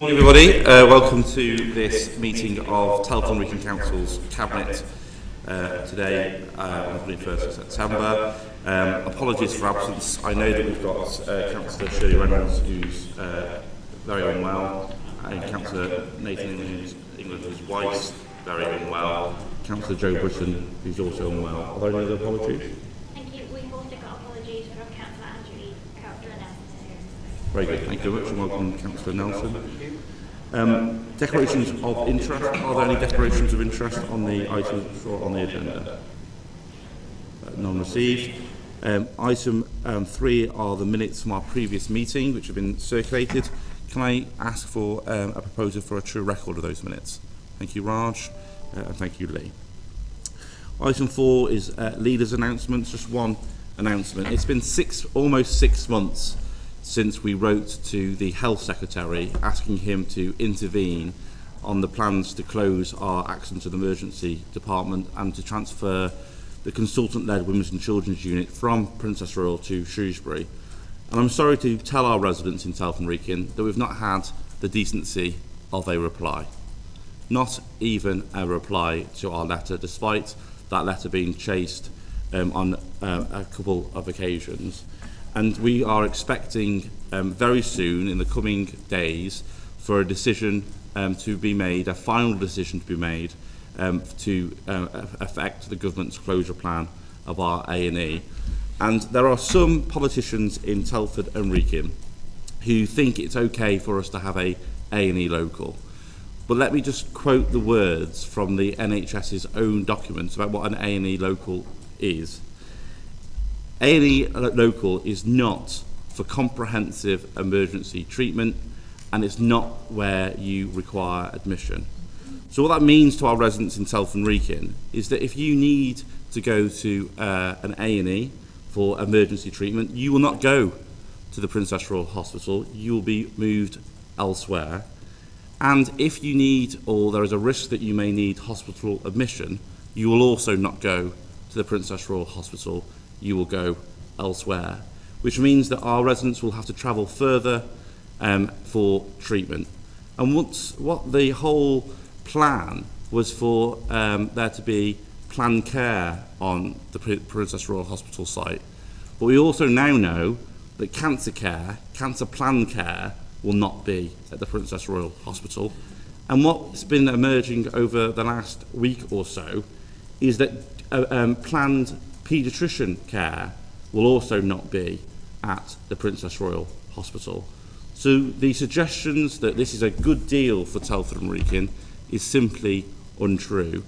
Morning everybody, welcome to this meeting of Telford and Wrekin Council's Cabinet today on the 21st of September. Apologies for absence. I know that we've got Councillor Shirley Reynolds who's very unwell, and Councillor Nathan England who's Weiss very unwell, Councillor Joe Britton who's also unwell. Are there any other apologies? Thank you. We've also got apologies from Councillor Andrew, Councillor Nelson. Very good, thank you very much, and welcome Councillor Nelson. Declarations of interest. Are there any declarations of interest on the items or on the agenda? None received. Item 3 are the minutes from our previous meeting, which have been circulated. Can I ask for a proposal for a true record of those minutes? Thank you, Raj, and thank you, Lee. Item 4 is leaders' announcements. Just one announcement. It's been almost six months since we wrote to the Health Secretary asking him to intervene on the plans to close our Accident and Emergency Department and to transfer the consultant-led Women's and Children's Unit from Princess Royal to Shrewsbury. And I'm sorry to tell our residents in Telford and Wrekin that we've not had the decency of a reply. Not even a reply to our letter, despite that letter being chased on a couple of occasions. And we are expecting very soon, in the coming days, for a decision to be made, a final decision to be made to affect the government's closure plan of our A&E. And there are some politicians in Telford and Wrekin who think it's okay for us to have a A&E local. But let me just quote the words from the NHS's own documents about what an A&E local is. A&E local is not for comprehensive emergency treatment, and it's not where you require admission. So what that means to our residents in Telford and Wrekin is that if you need to go to an A&E for emergency treatment, you will not go to the Princess Royal Hospital. You will be moved elsewhere. And if you need, or there is a risk that you may need hospital admission, you will also not go to the Princess Royal Hospital. You will go elsewhere, which means that our residents will have to travel further for treatment. And what the whole plan was for there to be planned care on the Princess Royal Hospital site. But we also now know that cancer care, cancer planned care, will not be at the Princess Royal Hospital. And what's been emerging over the last week or so is that planned paediatrician care will also not be at the Princess Royal Hospital. So the suggestions that this is a good deal for Telford and Wrekin is simply untrue.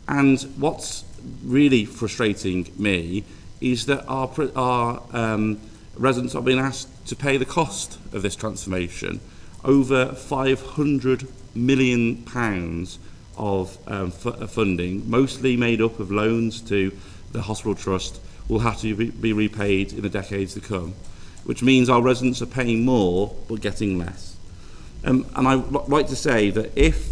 And what's really frustrating me is that our residents are being asked to pay the cost of this transformation. Over £500 million of funding, mostly made up of loans to the hospital trust, will have to be repaid in the decades to come, which means our residents are paying more but getting less. And I'd like to say that if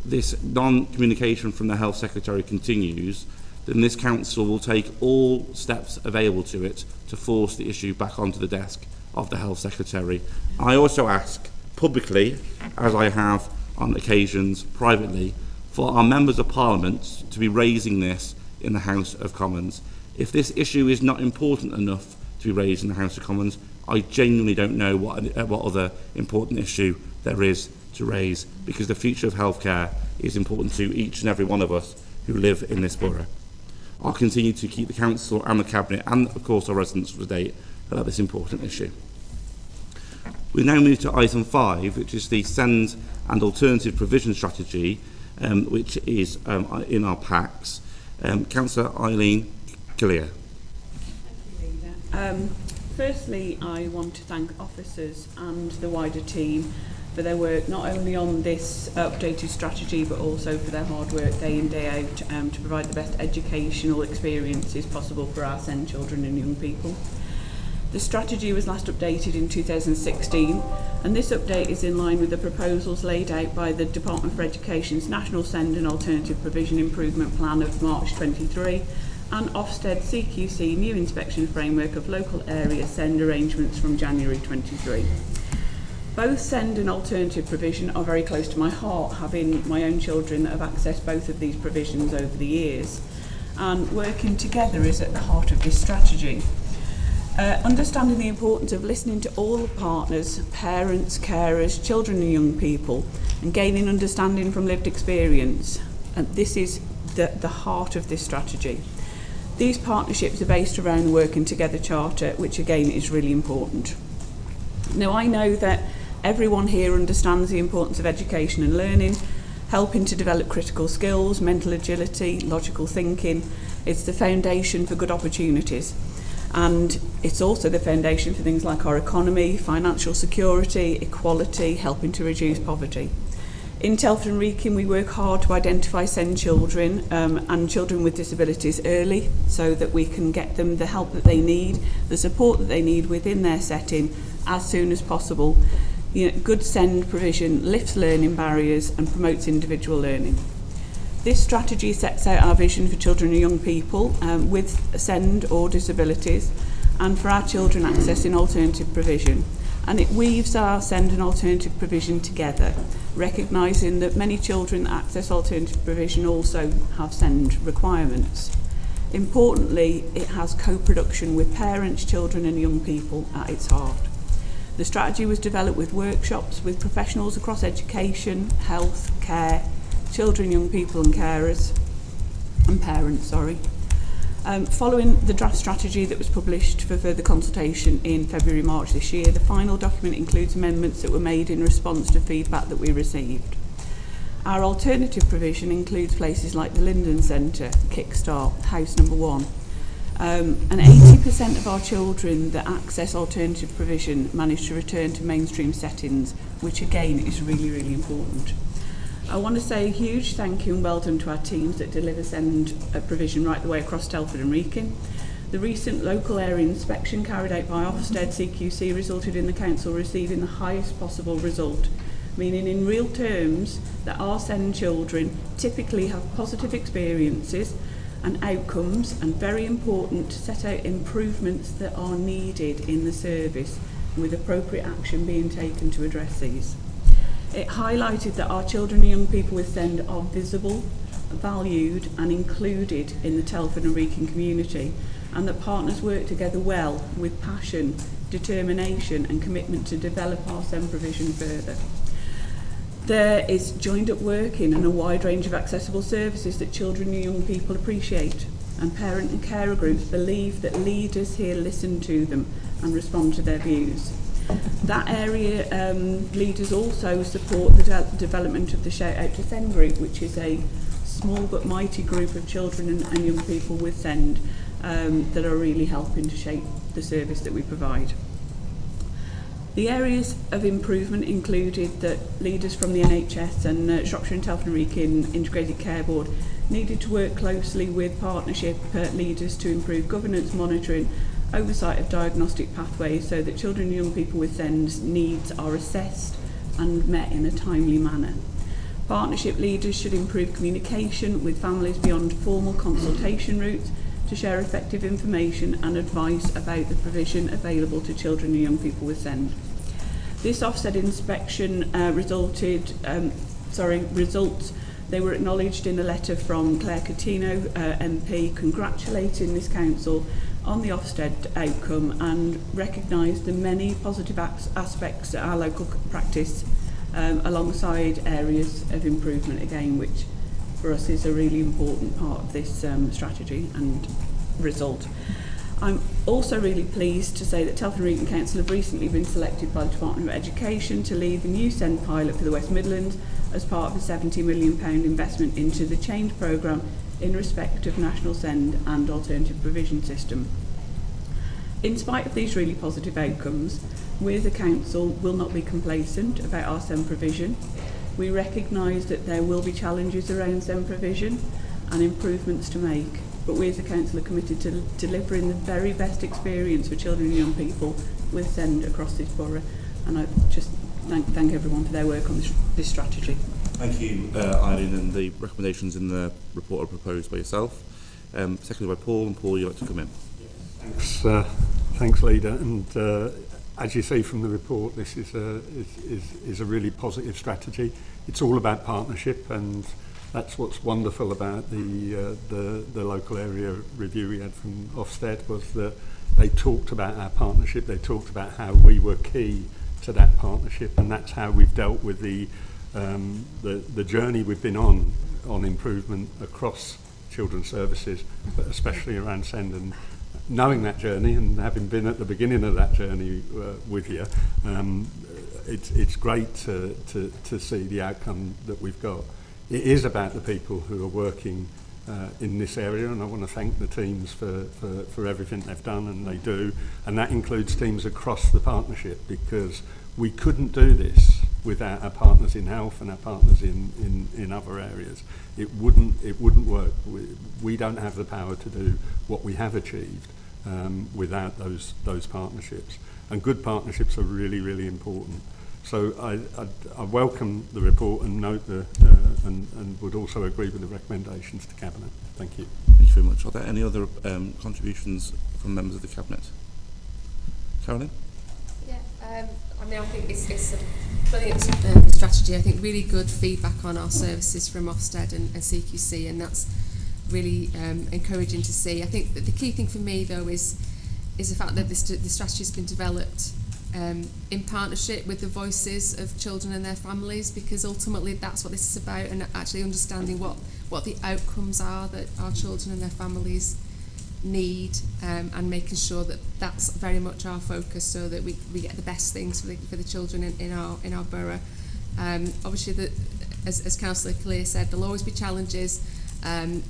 this non-communication from the Health Secretary continues, then this council will take all steps available to it to force the issue back onto the desk of the Health Secretary. I also ask publicly, as I have on occasions privately, for our members of Parliament to be raising this in the House of Commons. If this issue is not important enough to be raised in the House of Commons, I genuinely don't know what other important issue there is to raise, because the future of healthcare is important to each and every one of us who live in this borough. I'll continue to keep the Council and the Cabinet and, of course, our residents up to date about this important issue. We now move to item 5, which is the Send and Alternative Provision Strategy, which is in our packs. Councillor Eileen Killier. Firstly, I want to thank officers and the wider team for their work, not only on this updated strategy, but also for their hard work day in, day out to provide the best educational experiences possible for our SEND children and young people. The strategy was last updated in 2016, and this update is in line with the proposals laid out by the Department for Education's National Send and Alternative Provision Improvement Plan of March 23 and Ofsted CQC new inspection framework of local area send arrangements from January 23. Both SEND and alternative provision are very close to my heart, having my own children that have accessed both of these provisions over the years. And working together is at the heart of this strategy. Understanding the importance of listening to all the partners, parents, carers, children and young people, and gaining understanding from lived experience. And this is the heart of this strategy. These partnerships are based around the Working Together Charter, which again is really important. Now, I know that everyone here understands the importance of education and learning, helping to develop critical skills, mental agility, logical thinking. It's the foundation for good opportunities. And it's also the foundation for things like our economy, financial security, equality, helping to reduce poverty. In Telford and Wrekin, we work hard to identify SEND children and children with disabilities early, so that we can get them the help that they need, the support that they need within their setting as soon as possible. You know, good SEND provision lifts learning barriers and promotes individual learning. This strategy sets out our vision for children and young people with SEND or disabilities, and for our children accessing alternative provision. And it weaves our SEND and alternative provision together, recognising that many children that access alternative provision also have SEND requirements. Importantly, it has co-production with parents, children and young people at its heart. The strategy was developed with workshops with professionals across education, health, care, children, young people and carers, and parents, Following the draft strategy that was published for further consultation in February-March this year, the final document includes amendments that were made in response to feedback that we received. Our alternative provision includes places like the Linden Centre, Kickstart, House Number 1. And 80% of our children that access alternative provision manage to return to mainstream settings, which again is really, really important. I want to say a huge thank you and well done to our teams that deliver SEND provision right the way across Telford and Wrekin. The recent local area inspection carried out by Ofsted CQC resulted in the council receiving the highest possible result, meaning in real terms that our SEND children typically have positive experiences and outcomes, and very important to set out improvements that are needed in the service, with appropriate action being taken to address these. It highlighted that our children and young people with SEND are visible, valued and included in the Telford and Wrekin community, and that partners work together well with passion, determination and commitment to develop our SEND provision further. There is joined up working and a wide range of accessible services that children and young people appreciate, and parent and carer groups believe that leaders here listen to them and respond to their views. That area leaders also support the development of the Shout Out to SEND group, which is a small but mighty group of children and young people with SEND that are really helping to shape the service that we provide. The areas of improvement included that leaders from the NHS and Shropshire and Telford and Wrekin Integrated Care Board needed to work closely with partnership leaders to improve governance, monitoring, oversight of diagnostic pathways, so that children and young people with SEND's needs are assessed and met in a timely manner. Partnership leaders should improve communication with families beyond formal consultation routes to share effective information and advice about the provision available to children and young people with SEND. This Ofsted inspection results, they were acknowledged in a letter from Claire Coutinho, MP, congratulating this council on the Ofsted outcome and recognised the many positive aspects of our local practice alongside areas of improvement again, which for us is a really important part of this strategy and result. I'm also really pleased to say that Telford and Wrekin Council have recently been selected by the Department of Education to lead the new SEND pilot for the West Midlands as part of a £70 million investment into the change programme in respect of national SEND and alternative provision system. In spite of these really positive outcomes, we as a council will not be complacent about our SEND provision. We recognise that there will be challenges around SEND provision and improvements to make, but we as a council are committed to delivering the very best experience for children and young people with SEND across this borough, and I just thank everyone for their work on this strategy. Thank you, Eileen, and the recommendations in the report are proposed by yourself, seconded by Paul, and Paul, you'd like to come in. Thanks, Leader, and As you see from the report, this is a really positive strategy. It's all about partnership, and that's what's wonderful about the local area review we had from Ofsted, was that they talked about our partnership. They talked about how we were key to that partnership, and that's how we've dealt with the journey we've been on improvement across children's services, but especially around SEND. And knowing that journey and having been at the beginning of that journey with you, it's great to see the outcome that we've got. It is about the people who are working in this area, and I want to thank the teams for everything they've done, and they do, and that includes teams across the partnership, because we couldn't do this without our partners in health and our partners in other areas. It wouldn't work. We don't have the power to do what we have achieved without those partnerships, and good partnerships are really, really important. So I welcome the report and note and would also agree with the recommendations to Cabinet. Thank you. Thank you very much. Are there any other contributions from members of the Cabinet? Carolyn? Yeah, I think it's a brilliant strategy. I think really good feedback on our services from Ofsted and CQC, and that's really encouraging to see. I think that the key thing for me, though, is the fact that the strategy has been developed in partnership with the voices of children and their families, because ultimately that's what this is about, and actually understanding what the outcomes are that our children and their families need, and making sure that that's very much our focus, so that we get the best things for the children in our borough. Obviously, as Councillor Clear said, there'll always be challenges. I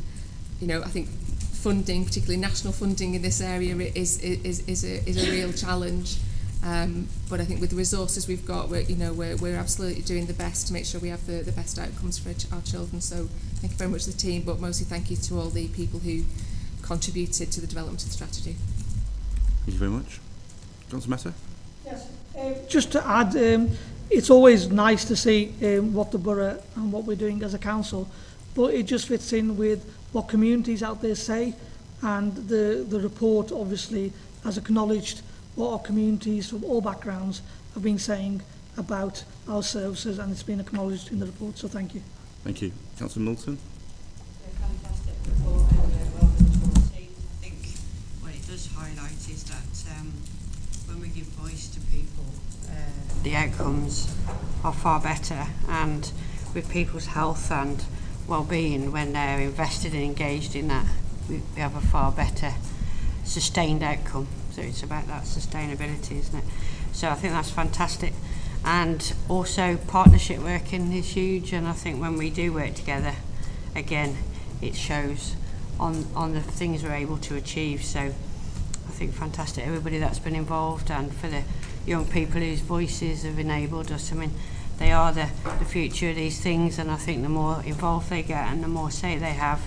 think funding, particularly national funding in this area, is a real challenge. But I think with the resources we've got, we're absolutely doing the best to make sure we have the best outcomes for our children. So thank you very much to the team, but mostly thank you to all the people who contributed to the development of the strategy. Thank you very much. Councillor Meta? Yes. Just to add, it's always nice to see what the borough and what we're doing as a council, but it just fits in with what communities out there say, and the report obviously has acknowledged what our communities from all backgrounds have been saying about our services, and it's been acknowledged in the report, so thank you. Thank you. Councillor Milton? Fantastic report, and well done to all the team. I think what it does highlight is that when we give voice to people, the outcomes are far better, and with people's health and well-being, when they're invested and engaged in that, we have a far better sustained outcome. So it's about that sustainability, isn't it? So I think that's fantastic. And also partnership working is huge, and I think when we do work together, again, it shows on the things we're able to achieve. So I think fantastic, everybody that's been involved, and for the young people whose voices have enabled us. I mean, they are the future of these things, and I think the more involved they get and the more say they have,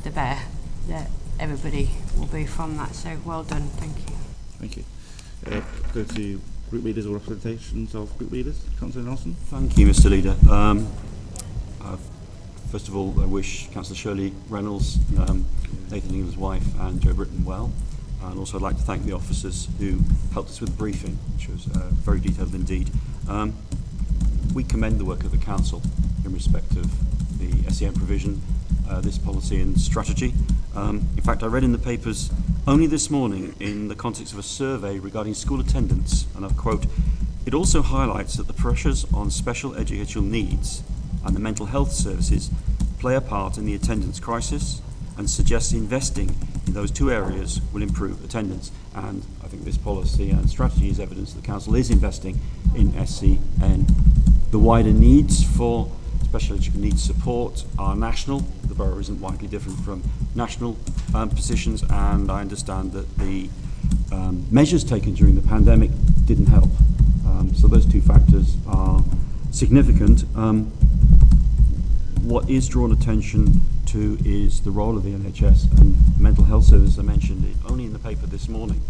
the better that everybody will be from that. So well done, thank you. Thank you. Go to group leaders or representations of group leaders. Councillor Nelson. Thank you, Mr. Leader. First of all, I wish Councillor Shirley Reynolds, Nathan England's wife, and Joe Britton well. And also I'd like to thank the officers who helped us with the briefing, which was very detailed indeed. We commend the work of the Council in respect of the SEN provision, this policy and strategy. In fact, I read in the papers only this morning in the context of a survey regarding school attendance, and I've quote, "It also highlights that the pressures on special educational needs and the mental health services play a part in the attendance crisis, and suggests investing in those two areas will improve attendance." And I think this policy and strategy is evidence that the Council is investing in SEN. The wider needs for special education needs support are national. The borough isn't widely different from national positions, and I understand that the measures taken during the pandemic didn't help. So those two factors are significant. What is drawn attention to is the role of the NHS and mental health services. I mentioned it only in the paper this morning.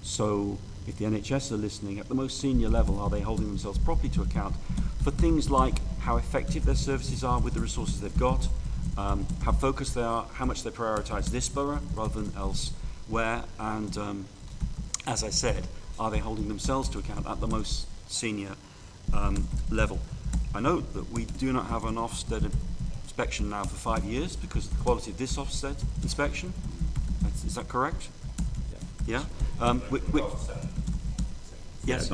So if the NHS are listening at the most senior level, are they holding themselves properly to account for things like how effective their services are with the resources they've got, how focused they are, how much they prioritise this borough rather than elsewhere, and as I said, are they holding themselves to account at the most senior level? I know that we do not have an Ofsted inspection now for 5 years because of the quality of this Ofsted inspection. Is that correct? Yeah. Yes.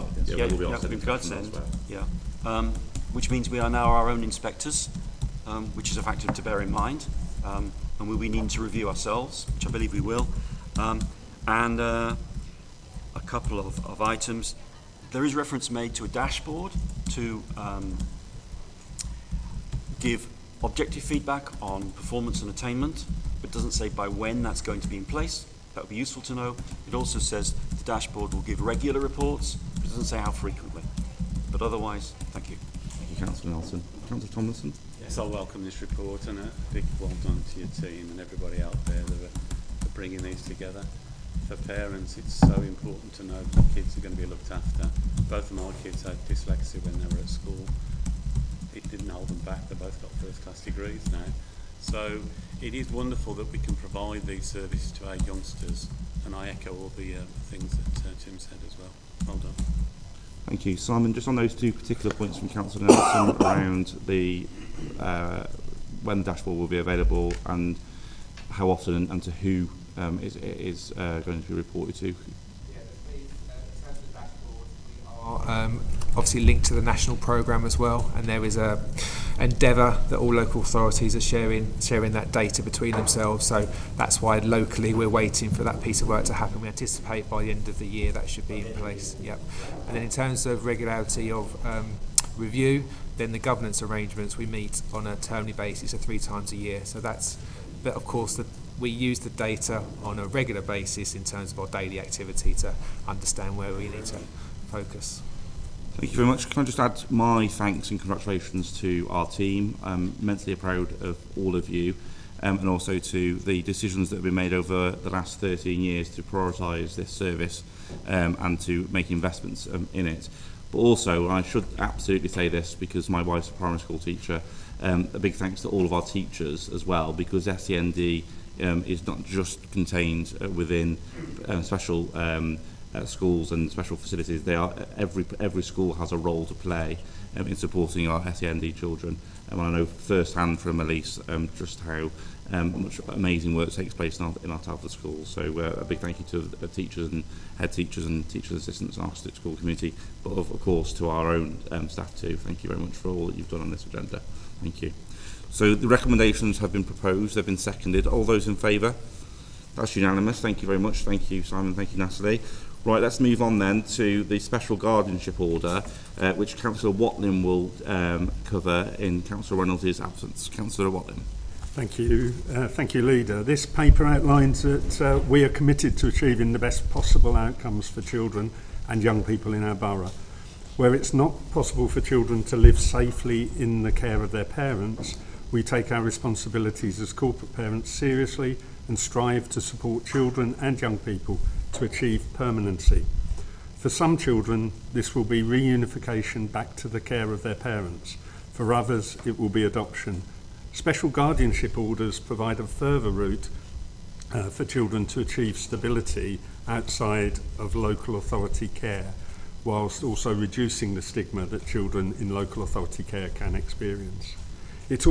Which means we are now our own inspectors, which is a factor to bear in mind, and we need to review ourselves, which I believe we will. And a couple of items. There is reference made to a dashboard to give objective feedback on performance and attainment, but doesn't say by when that's going to be in place. That would be useful to know. It also says the dashboard will give regular reports, but it doesn't say how frequently. But otherwise, thank you. Thank you, Councillor Nelson. Councillor Tomlinson? Yes, I'll welcome this report, and a big well done to your team and everybody out there that are bringing these together. For parents, it's so important to know that kids are going to be looked after. Both of my kids had dyslexia when they were at school. It didn't hold them back. They both got first-class degrees now. So it is wonderful that we can provide these services to our youngsters, and I echo all the things that Tim said as well. Well done. Thank you. Simon, just on those two particular points from Councillor Nelson around the when the dashboard will be available and how often and to who is going to be reported to. Obviously linked to the national programme as well, and there is a endeavour that all local authorities are sharing that data between themselves, so that's why locally we're waiting for that piece of work to happen. We anticipate by the end of the year that should be in place. Yep. And then in terms of regularity of review, then the governance arrangements, we meet on a termly basis, so 3 times a year. So that's, but of course we use the data on a regular basis in terms of our daily activity to understand where we need to focus. Thank you very much. Can I just add my thanks and congratulations to our team. I'm immensely proud of all of you, and also to the decisions that have been made over the last 13 years to prioritise this service and to make investments in it. But also, I should absolutely say this because my wife's a primary school teacher, a big thanks to all of our teachers as well, because SEND is not just contained within special schools and special facilities. They are every school has a role to play in supporting our SEND children. And I know firsthand from Elise just how much amazing work takes place in our Telford schools. So a big thank you to the teachers and head teachers and teachers assistants in our school community, but of course to our own staff too. Thank you very much for all that you've done on this agenda. Thank you. So the recommendations have been proposed, they've been seconded. All those in favour? That's unanimous. Thank you very much. Thank you, Simon. Thank you, Natalie. Right, let's move on then to the special guardianship order, which Councillor Watling will cover in Councillor Reynolds' absence. Councillor Watling. Thank you, Leader. This paper outlines that we are committed to achieving the best possible outcomes for children and young people in our borough. Where it's not possible for children to live safely in the care of their parents, we take our responsibilities as corporate parents seriously and strive to support children and young people to achieve permanency. For some children, this will be reunification back to the care of their parents. For others, it will be adoption. Special guardianship orders provide a further route for children to achieve stability outside of local authority care, whilst also reducing the stigma that children in local authority care can experience. It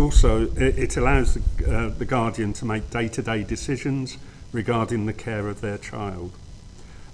allows the guardian to make day-to-day decisions regarding the care of their child.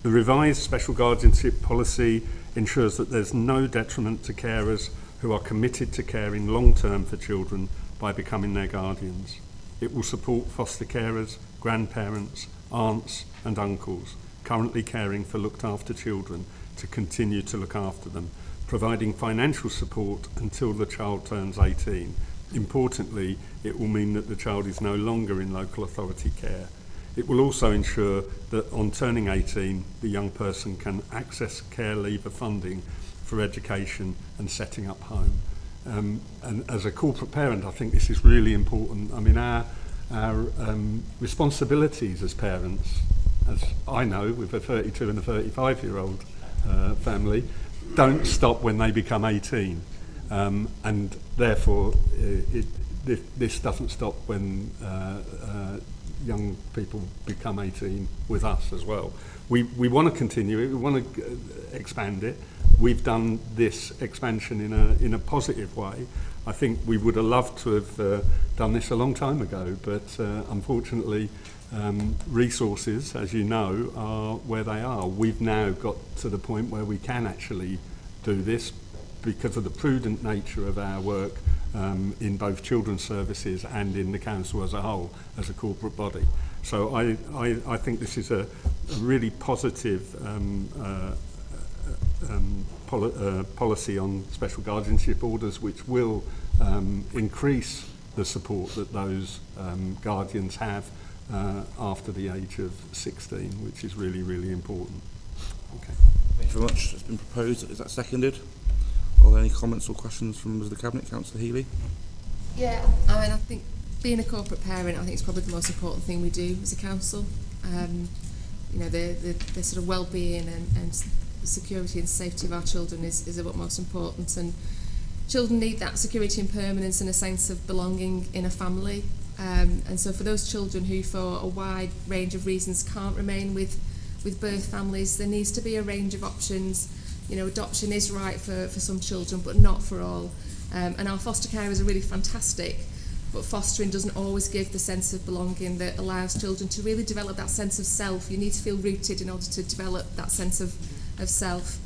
The revised special guardianship policy ensures that there's no detriment to carers who are committed to caring long-term for children by becoming their guardians. It will support foster carers, grandparents, aunts and uncles currently caring for looked-after children to continue to look after them, providing financial support until the child turns 18. Importantly, it will mean that the child is no longer in local authority care. It will also ensure that on turning 18, the young person can access care leaver funding for education and setting up home. And as a corporate parent, I think this is really important. I mean, our responsibilities as parents, as I know with a 32 and a 35-year-old family, don't stop when they become 18. And therefore, this doesn't stop when young people become 18 with us as well. We want to continue it, we want to expand it. We've done this expansion in a positive way. I think we would have loved to have done this a long time ago, but unfortunately resources, as you know, are where they are. We've now got to the point where we can actually do this because of the prudent nature of our work in both children's services and in the council as a whole, as a corporate body. So I think this is a really positive policy on special guardianship orders, which will increase the support that those guardians have after the age of 16, which is really, really important. Okay. Thank you very much. It's been proposed. Is that seconded? Are there any comments or questions from members of the Cabinet? Councillor Healy? Yeah, I mean, I think being a corporate parent, I think it's probably the most important thing we do as a council. You know, the sort of well-being and security and safety of our children is of utmost importance, and children need that security and permanence and a sense of belonging in a family. And so for those children who, for a wide range of reasons, can't remain with birth families, there needs to be a range of options. You know, adoption is right for some children, but not for all. And our foster carers are really fantastic, but fostering doesn't always give the sense of belonging that allows children to really develop that sense of self. You need to feel rooted in order to develop that sense of self.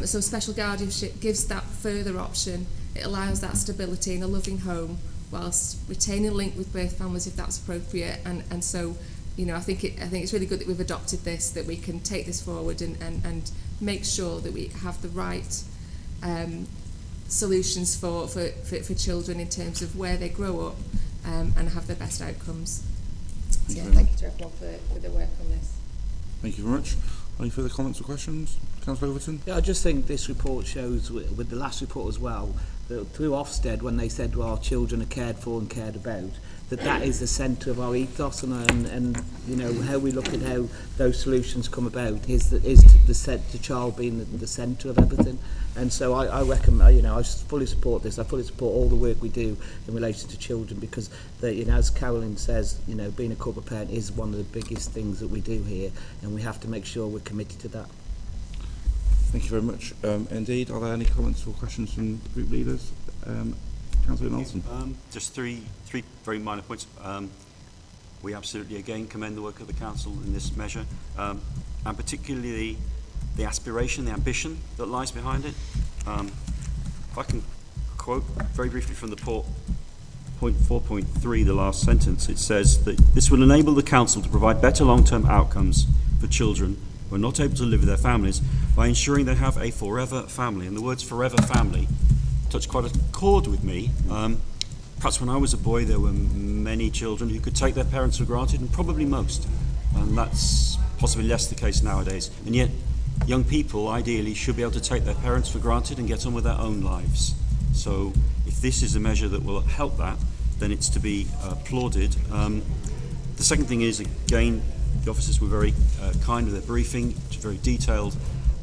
So special guardianship gives that further option. It allows that stability in a loving home whilst retaining a link with birth families if that's appropriate. And so, you know, I think it's really good that we've adopted this, that we can take this forward and make sure that we have the right solutions for children in terms of where they grow up and have their best outcomes. So yeah, thank you to everyone for their work on this. Thank you very much. Any further comments or questions? Councillor Overton? Yeah, I just think this report shows, with the last report as well, that through Ofsted, when they said, well, our children are cared for and cared about, that is the centre of our ethos, and you know, how we look at how those solutions come about is the child being the centre of everything. And so I recommend, you know, I fully support this. I fully support all the work we do in relation to children, because you know, as Carolyn says, you know, being a corporate parent is one of the biggest things that we do here, and we have to make sure we're committed to that. Thank you very much. Indeed, are there any comments or questions from group leaders? Councillor Nelson. Just three very minor points. We absolutely again commend the work of the council in this measure, and particularly the aspiration, the ambition that lies behind it. If I can quote very briefly from the point 4.3, the last sentence, it says that this will enable the council to provide better long-term outcomes for children who are not able to live with their families by ensuring they have a forever family. And the words forever family touch quite a chord with me. Perhaps when I was a boy there were many children who could take their parents for granted, and probably most, and that's possibly less the case nowadays. And yet young people ideally should be able to take their parents for granted and get on with their own lives. So if this is a measure that will help that, then it's to be applauded. The second thing is, again, the officers were very kind with their briefing, which is very detailed,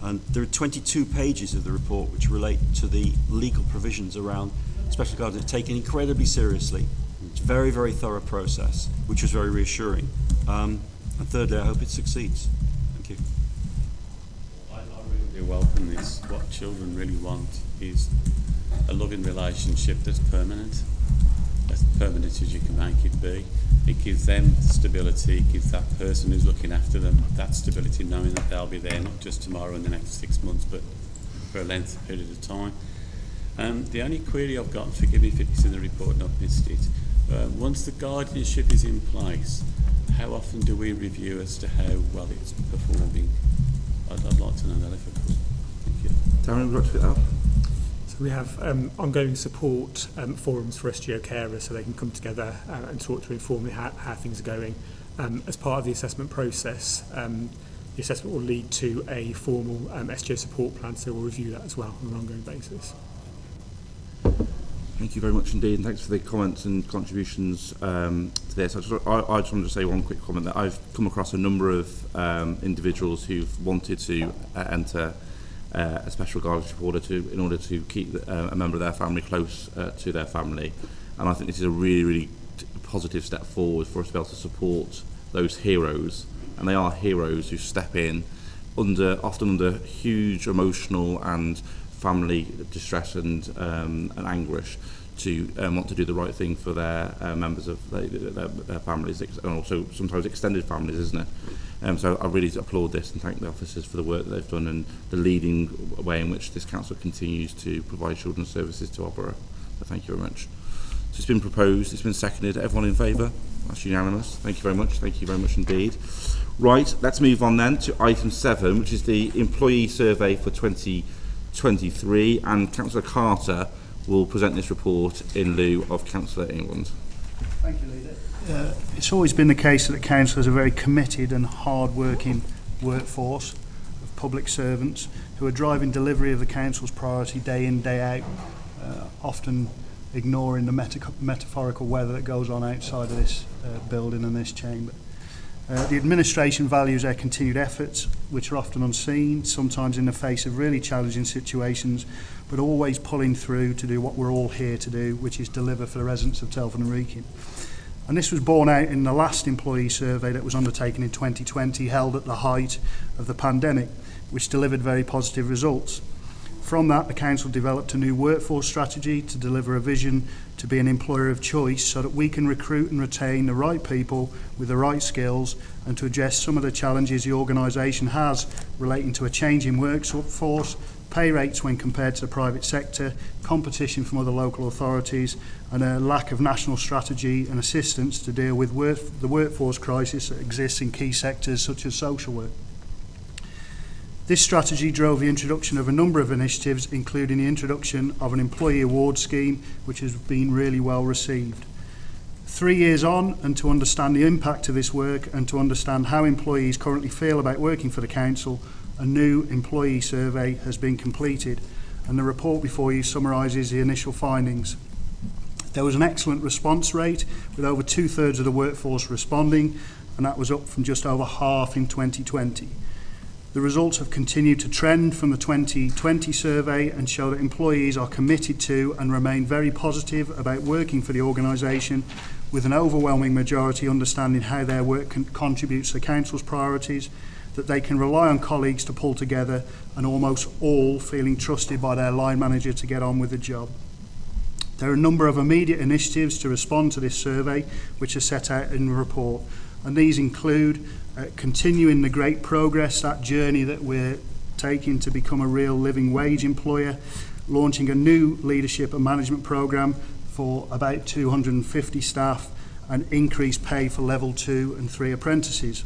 and there are 22 pages of the report which relate to the legal provisions around special guardians taken incredibly seriously. It's a very, very thorough process, which was very reassuring. And thirdly, I hope it succeeds. Thank you. I really welcome this. What children really want is a loving relationship that's permanent as you can make it be. It gives them stability, it gives that person who's looking after them that stability, knowing that they'll be there not just tomorrow and the next 6 months, but for a lengthy period of time. The only query I've got, forgive me if it's in the report and I've missed it, once the guardianship is in place, how often do we review as to how well it's performing? I'd like to know that if I could. Thank you. Darren, would you like to pick that up? We have ongoing support forums for SGO carers, so they can come together and talk to informally how things are going. As part of the assessment process, the assessment will lead to a formal SGO support plan, so we'll review that as well on an ongoing basis. Thank you very much indeed, and thanks for the comments and contributions to this. I just wanted to say one quick comment, that I've come across a number of individuals who've wanted to enter a special guardianship order in order to keep a member of their family close to their family, and I think this is a really, really positive step forward for us to be able to support those heroes, and they are heroes who step in often under huge emotional and family distress and anguish to want to do the right thing for their members of their families, and also sometimes extended families, isn't it? So I really applaud this and thank the officers for the work that they've done and the leading way in which this council continues to provide children's services to our borough. So thank you very much. So it's been proposed, it's been seconded. Everyone in favour? That's unanimous. Thank you very much. Thank you very much indeed. Right, let's move on then to item 7, which is the employee survey for 2023, and Councillor Carter will present this report in lieu of Councillor England. Thank you, Leader. It's always been the case that the council has a very committed and hard-working workforce of public servants who are driving delivery of the council's priority day in, day out, often ignoring the metaphorical weather that goes on outside of this building and this chamber. The administration values their continued efforts, which are often unseen, sometimes in the face of really challenging situations, but always pulling through to do what we're all here to do, which is deliver for the residents of Telford and Wrekin. And this was borne out in the last employee survey that was undertaken in 2020, held at the height of the pandemic, which delivered very positive results. From that, the council developed a new workforce strategy to deliver a vision to be an employer of choice so that we can recruit and retain the right people with the right skills and to address some of the challenges the organisation has relating to a changing workforce, pay rates when compared to the private sector, competition from other local authorities and a lack of national strategy and assistance to deal with the workforce crisis that exists in key sectors such as social work. This strategy drove the introduction of a number of initiatives, including the introduction of an employee award scheme, which has been really well received. 3 years on, and to understand the impact of this work and to understand how employees currently feel about working for the council, a new employee survey has been completed, and the report before you summarises the initial findings. There was an excellent response rate, with over 2/3 of the workforce responding, and that was up from just over half in 2020. The results have continued to trend from the 2020 survey and show that employees are committed to and remain very positive about working for the organisation, with an overwhelming majority understanding how their work contributes to the council's priorities, that they can rely on colleagues to pull together, and almost all feeling trusted by their line manager to get on with the job. There are a number of immediate initiatives to respond to this survey, which are set out in the report, and these include continuing the great progress, that journey that we're taking to become a real living wage employer, launching a new leadership and management programme for about 250 staff and increased pay for level 2 and 3 apprentices.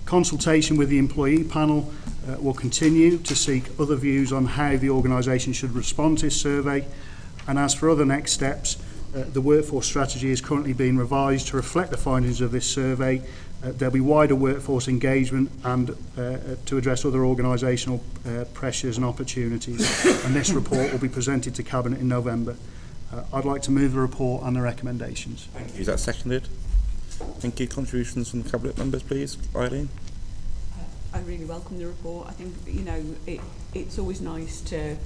Consultation with the employee panel will continue to seek other views on how the organisation should respond to this survey, and as for other next steps, the workforce strategy is currently being revised to reflect the findings of this survey. There'll be wider workforce engagement and to address other organisational pressures and opportunities, and this report will be presented to Cabinet in November. I'd like to move the report and the recommendations. Thank you. Is that seconded? Thank you. Contributions from the Cabinet members, please. Eileen? I really welcome the report. I think, you know, it's always nice to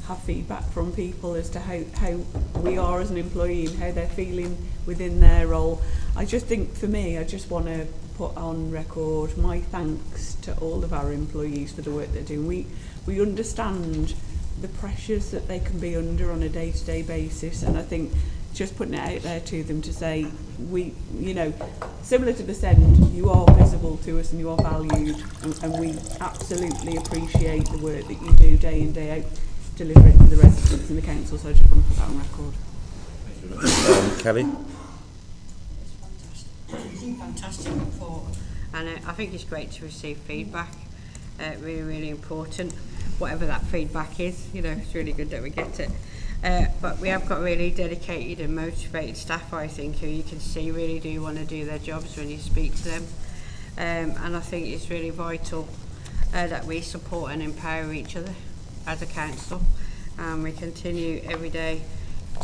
have feedback from people as to how we are as an employee and how they're feeling within their role. I just think, for me, I just want to put on record my thanks to all of our employees for the work they're doing. We understand the pressures that they can be under on a day-to-day basis, and I think just putting it out there to them to say, we, you know, similar to the SEND, you are visible to us and you are valued, and we absolutely appreciate the work that you do day in, day out, delivering to the residents in the council. So I just want to put that on record. Kelly? It's a fantastic report, and I think it's great to receive feedback. Really, really important. Whatever that feedback is, you know, it's really good that we get it. But we have got really dedicated and motivated staff, I think, who you can see really do want to do their jobs when you speak to them. And I think it's really vital that we support and empower each other as a council. We continue every day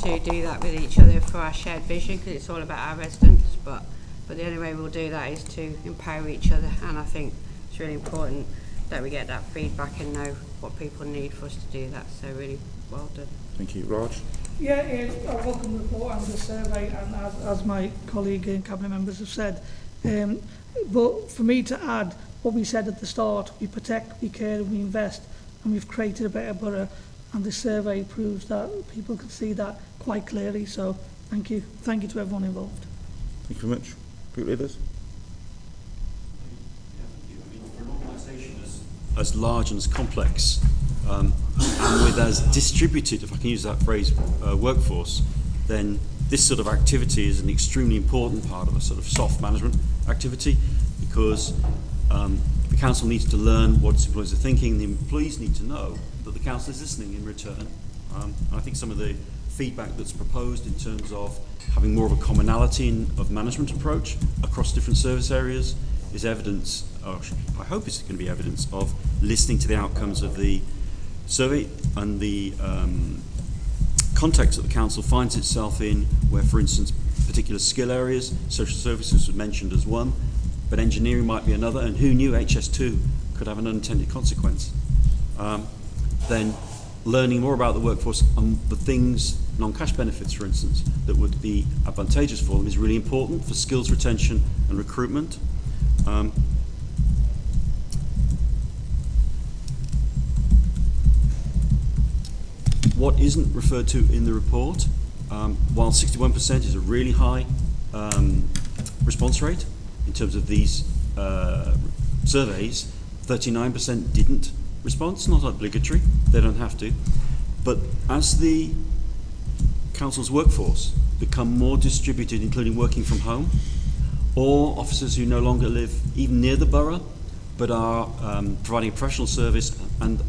to do that with each other for our shared vision, because it's all about our residents. But the only way we'll do that is to empower each other, and I think it's really important that we get that feedback and know what people need for us to do that. So really well done. Thank you. Raj? Yeah, I welcome the report and the survey, and as my colleague and cabinet members have said, But for me to add what we said at the start, we protect, we care, and we invest, and we've created a better borough, and this survey proves that people can see that quite clearly. So thank you to everyone involved. Thank you very much. Group leaders. For an organisation as large and as complex, and with as distributed, if I can use that phrase, workforce, then this sort of activity is an extremely important part of a sort of soft management activity, because the council needs to learn what its employees are thinking. The employees need to know that the council is listening in return. And I think some of the feedback that's proposed in terms of having more of a commonality of management approach across different service areas is evidence, or I hope it's going to be evidence, of listening to the outcomes of the survey and the context that the council finds itself in, where, for instance, particular skill areas, social services was mentioned as one, but engineering might be another, and who knew HS2 could have an unintended consequence. Then learning more about the workforce and the things, non-cash benefits, for instance, that would be advantageous for them is really important for skills retention and recruitment. What isn't referred to in the report, while 61% is a really high response rate in terms of these surveys, 39% didn't respond. It's not obligatory, they don't have to. But as the council's workforce become more distributed, including working from home, or officers who no longer live even near the borough, but are providing a professional service, and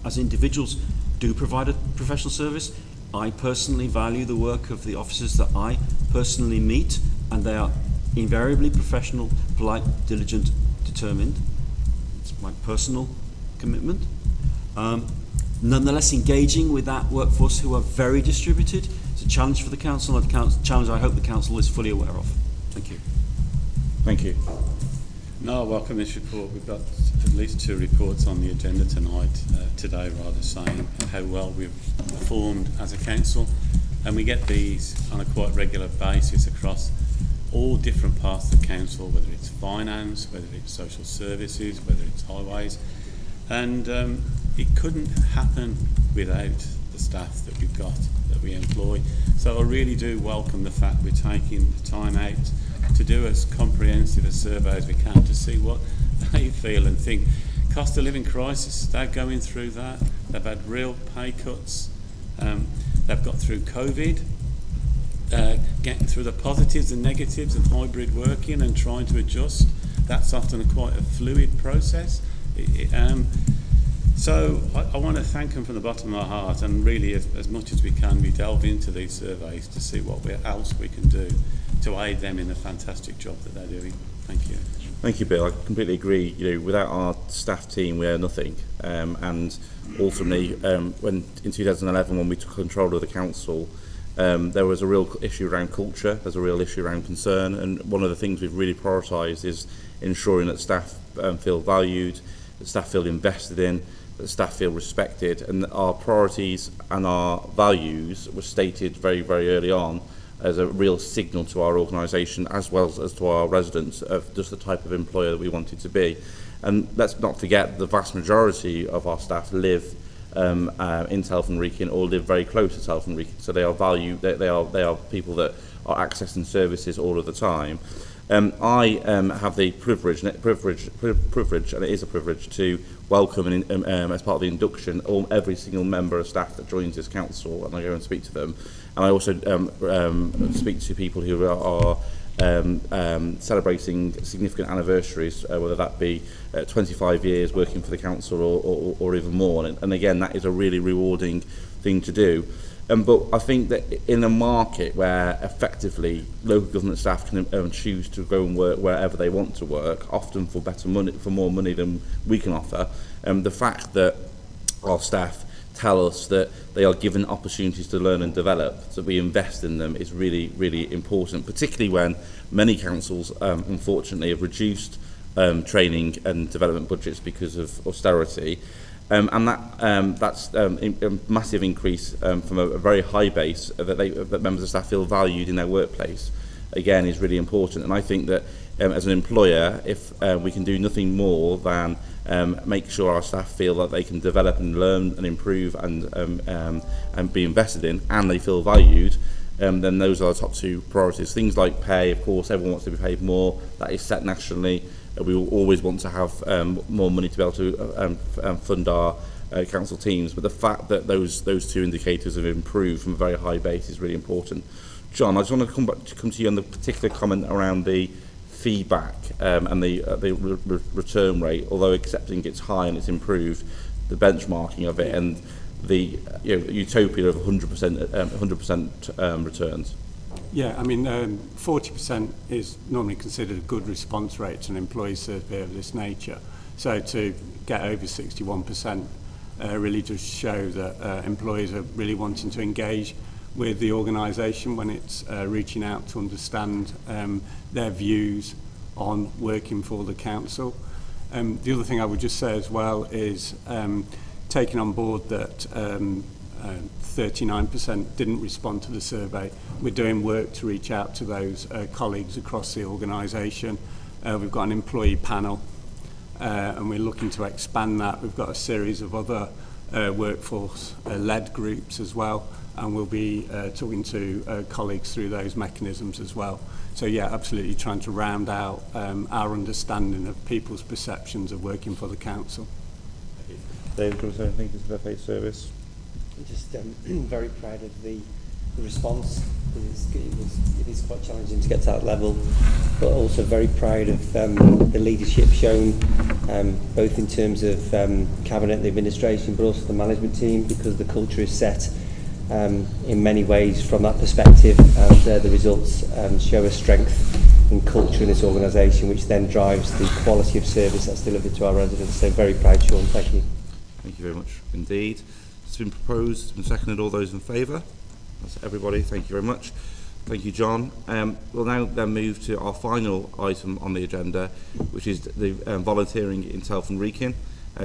as individuals do provide a professional service, I personally value the work of the officers that I personally meet, and they are invariably professional, polite, diligent, determined. It's my personal commitment. Nonetheless, engaging with that workforce who are very distributed is a challenge for the council, and a challenge I hope the council is fully aware of. Thank you. Thank you. No, I welcome this report. We've got at least 2 reports on the agenda today, saying how well we've performed as a council, and we get these on a quite regular basis across all different parts of the council, whether it's finance, whether it's social services, whether it's highways, and it couldn't happen without the staff that we've got, that we employ. So I really do welcome the fact we're taking the time out to do as comprehensive a survey as we can to see what they feel and think. Cost of living crisis, they're going through that. They've had real pay cuts. They've got through COVID, getting through the positives and negatives of hybrid working and trying to adjust. That's often quite a fluid process. So I want to thank them from the bottom of my heart, and really as much as we can, we delve into these surveys to see what else we can do to aid them in the fantastic job that they're doing. Thank you. Thank you, Bill. I completely agree. Without our staff team, we are nothing. And ultimately, when in 2011, when we took control of the council, there was a real issue around culture. There's a real issue around concern, and one of the things we've really prioritised is ensuring that staff feel valued, that staff feel invested in, that staff feel respected, and that our priorities and our values were stated very, very early on as a real signal to our organisation as well as to our residents of just the type of employer that we wanted to be. And let's not forget the vast majority of our staff live in Telford and Wrekin, or live very close to Telford and Wrekin, so they are they are people that are accessing services all of the time. I have the privilege, and it is a privilege, to welcome as part of the induction every single member of staff that joins this council, and I go and speak to them. And I also speak to people who are celebrating significant anniversaries, whether that be 25 years working for the council or even more. And again, that is a really rewarding thing to do. But I think that in a market where effectively local government staff can choose to go and work wherever they want to work, often for better money, for more money than we can offer, the fact that our staff tell us that they are given opportunities to learn and develop, that we invest in them, is really, really important, particularly when many councils, unfortunately, have reduced training and development budgets because of austerity. And that's a massive increase from a very high base that members of staff feel valued in their workplace. again, is really important. And I think that as an employer, if we can do nothing more than make sure our staff feel that they can develop and learn and improve and be invested in, and they feel valued, then those are the top two priorities. Things like pay, of course, everyone wants to be paid more. That is set nationally. We will always want to have more money to be able to fund our council teams, but the fact that those two indicators have improved from a very high base is really important. John, I just want to come to you on the particular comment around the feedback and the return rate. Although accepting it's high and it's improved, the benchmarking of it and the utopia of 100% returns. Yeah, I mean, 40% is normally considered a good response rate to an employee survey of this nature. So to get over 61% really does show that employees are really wanting to engage with the organisation when it's reaching out to understand their views on working for the council. The other thing I would just say as well is taking on board that 39% didn't respond to the survey. We're doing work to reach out to those colleagues across the organisation. We've got an employee panel and we're looking to expand that. We've got a series of other workforce-led groups as well, and we'll be talking to colleagues through those mechanisms as well. So yeah, absolutely trying to round out our understanding of people's perceptions of working for the council. David, do you want to say anything to the faith service? I'm just very proud of the response. It is quite challenging to get to that level, but also very proud of the leadership shown, both in terms of cabinet and the administration, but also the management team, because the culture is set in many ways from that perspective, and the results show a strength in culture in this organisation, which then drives the quality of service that's delivered to our residents. So very proud, Sean. Thank you. Thank you very much indeed. It's been proposed, it's been seconded. All those in favour? That's everybody. Thank you very much. Thank you, John. We'll now then move to our final item on the agenda, which is the volunteering in Telford and Wrekin.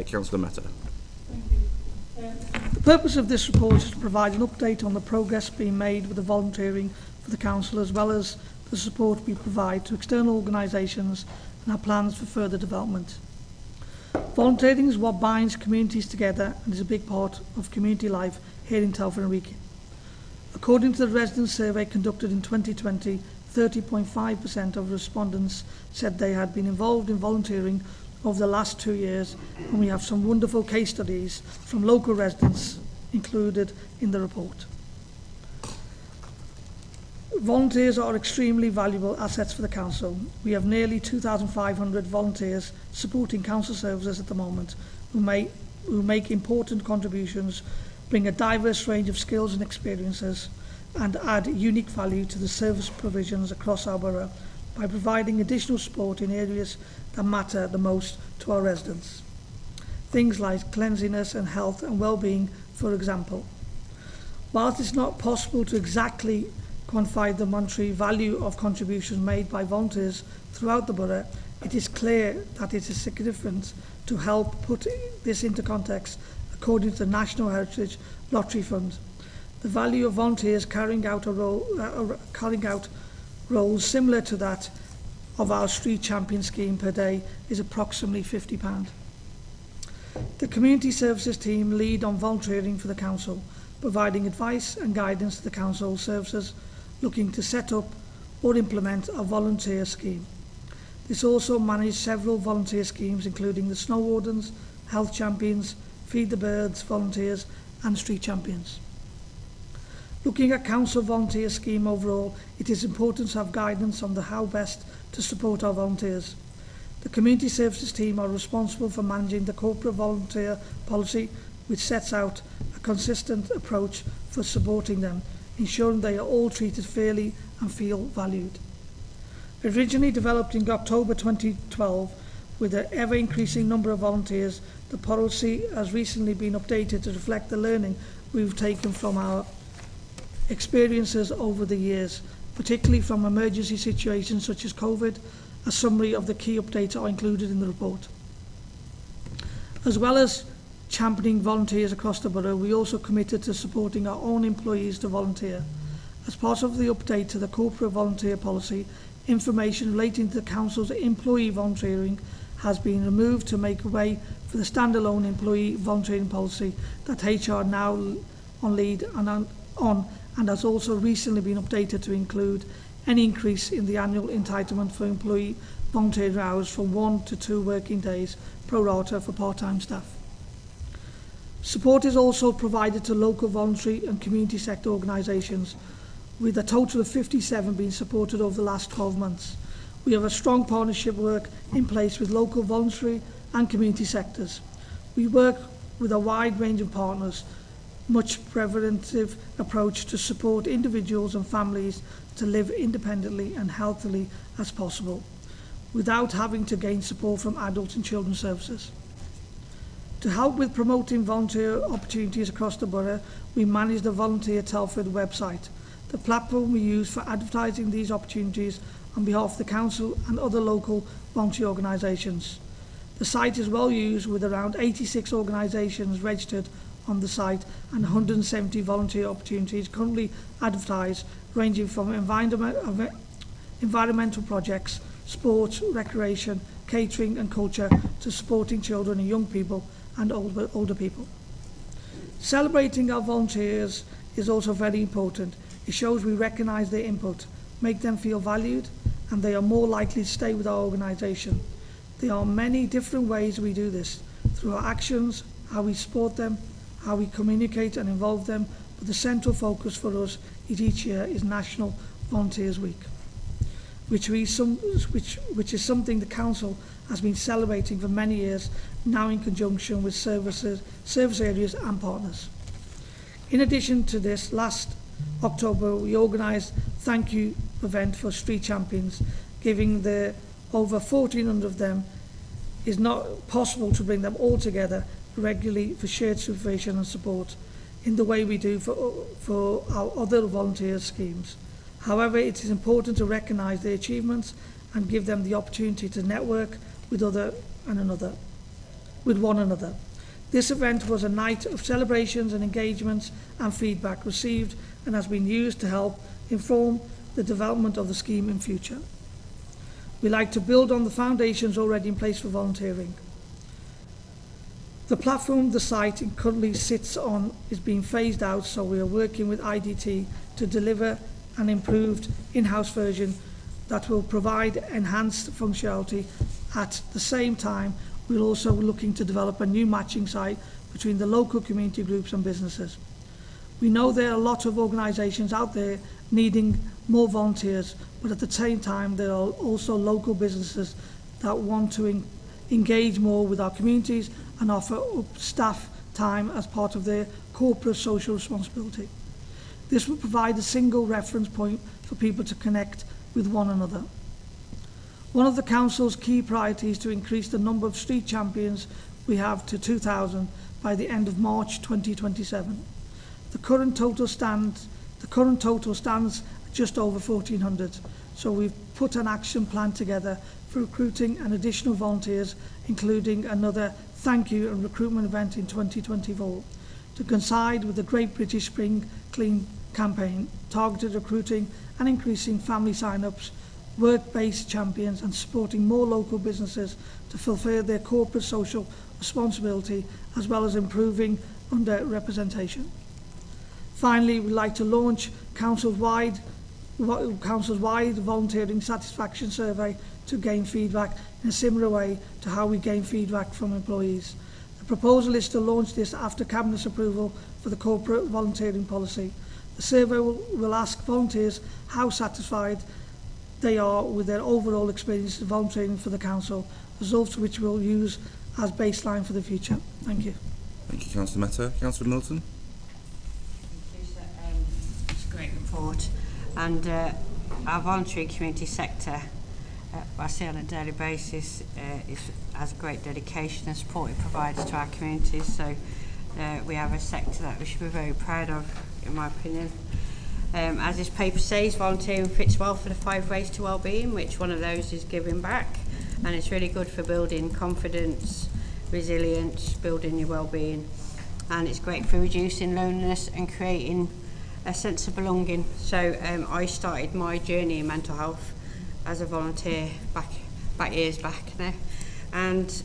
Councillor Mehta. Thank you. The purpose of this report is to provide an update on the progress being made with the volunteering for the council, as well as the support we provide to external organisations and our plans for further development. Volunteering is what binds communities together and is a big part of community life here in Telford and Wrekin. According to the resident survey conducted in 2020, 30.5% of respondents said they had been involved in volunteering over the last 2 years, and we have some wonderful case studies from local residents included in the report. Volunteers are extremely valuable assets for the council. We have nearly 2,500 volunteers supporting council services at the moment who make important contributions, bring a diverse range of skills and experiences, and add unique value to the service provisions across our borough by providing additional support in areas that matter the most to our residents. Things like cleanliness and health and well-being, for example. Whilst it's not possible to exactly quantify the monetary value of contributions made by volunteers throughout the borough, it is clear that it is significant. To help put this into context, according to the National Heritage Lottery Fund, the value of volunteers carrying out roles similar to that of our street champion scheme per day is approximately £50. The community services team lead on volunteering for the council, providing advice and guidance to the council services looking to set up or implement a volunteer scheme. This also manages several volunteer schemes, including the Snow Wardens, Health Champions, Feed the Birds volunteers and Street Champions. Looking at council volunteer scheme overall, it is important to have guidance on how best to support our volunteers. The community services team are responsible for managing the corporate volunteer policy, which sets out a consistent approach for supporting them, ensuring they are all treated fairly and feel valued. Originally developed in October 2012, with an ever-increasing number of volunteers, the policy has recently been updated to reflect the learning we've taken from our experiences over the years, particularly from emergency situations such as COVID. A summary of the key updates are included in the report. As well as championing volunteers across the borough, we also committed to supporting our own employees to volunteer. As part of the update to the corporate volunteer policy, information relating to the Council's employee volunteering has been removed to make way for the standalone employee volunteering policy that HR now on lead and has also recently been updated to include any increase in the annual entitlement for employee volunteer hours from 1 to 2 working days pro rata for part-time staff. Support is also provided to local voluntary and community sector organisations, with a total of 57 being supported over the last 12 months. We have a strong partnership work in place with local voluntary and community sectors. We work with a wide range of partners, much preventive approach to support individuals and families to live independently and healthily as possible, without having to gain support from adult and children's services. To help with promoting volunteer opportunities across the borough, we manage the Volunteer Telford website, the platform we use for advertising these opportunities on behalf of the council and other local volunteer organisations. The site is well used, with around 86 organisations registered on the site and 170 volunteer opportunities currently advertised, ranging from environmental projects, sports, recreation, catering and culture, to supporting children and young people and older people. Celebrating our volunteers is also very important. It shows we recognise their input, make them feel valued, and they are more likely to stay with our organisation. There are many different ways we do this, through our actions, how we support them, how we communicate and involve them, but the central focus for us each year is National Volunteers Week, which is something the Council has been celebrating for many years, now in conjunction with service areas and partners. In addition to this, last October we organised thank you event for street champions, giving the over 1,400 of them. Is not possible to bring them all together regularly for shared supervision and support in the way we do for our other volunteer schemes. However, it is important to recognise their achievements and give them the opportunity to network with one another. This event was a night of celebrations and engagements and feedback received, and has been used to help inform the development of the scheme in future. We like to build on the foundations already in place for volunteering. The platform the site currently sits on is being phased out, so we are working with IDT to deliver an improved in-house version that will provide enhanced functionality. At the same time, we're also looking to develop a new matching site between the local community groups and businesses. We know there are a lot of organisations out there needing more volunteers, but at the same time there are also local businesses that want to engage more with our communities and offer up staff time as part of their corporate social responsibility. This will provide a single reference point for people to connect with one another. One of the Council's key priorities is to increase the number of street champions we have to 2,000 by the end of March 2027. The current total stands at just over 1,400, so we've put an action plan together for recruiting an additional volunteers, including another thank you and recruitment event in 2024, to coincide with the Great British Spring Clean campaign, targeted recruiting and increasing family sign-ups, work-based champions, and supporting more local businesses to fulfil their corporate social responsibility, as well as improving under-representation. Finally, we'd like to launch Council-wide volunteering satisfaction survey to gain feedback in a similar way to how we gain feedback from employees. The proposal is to launch this after Cabinet's approval for the corporate volunteering policy. The survey will ask volunteers how satisfied they are with their overall experience of volunteering for the Council, results which we'll use as baseline for the future. Thank you. Thank you, Councillor Mehta. Councillor Milton. It's a great report, and our voluntary community sector, I see on a daily basis, has great dedication and support it provides to our communities. So we have a sector that we should be very proud of, in my opinion. As this paper says, volunteering fits well for the 5 ways to wellbeing, which one of those is giving back, and it's really good for building confidence, resilience, building your wellbeing, and it's great for reducing loneliness and creating a sense of belonging. So I started my journey in mental health as a volunteer back years back now, and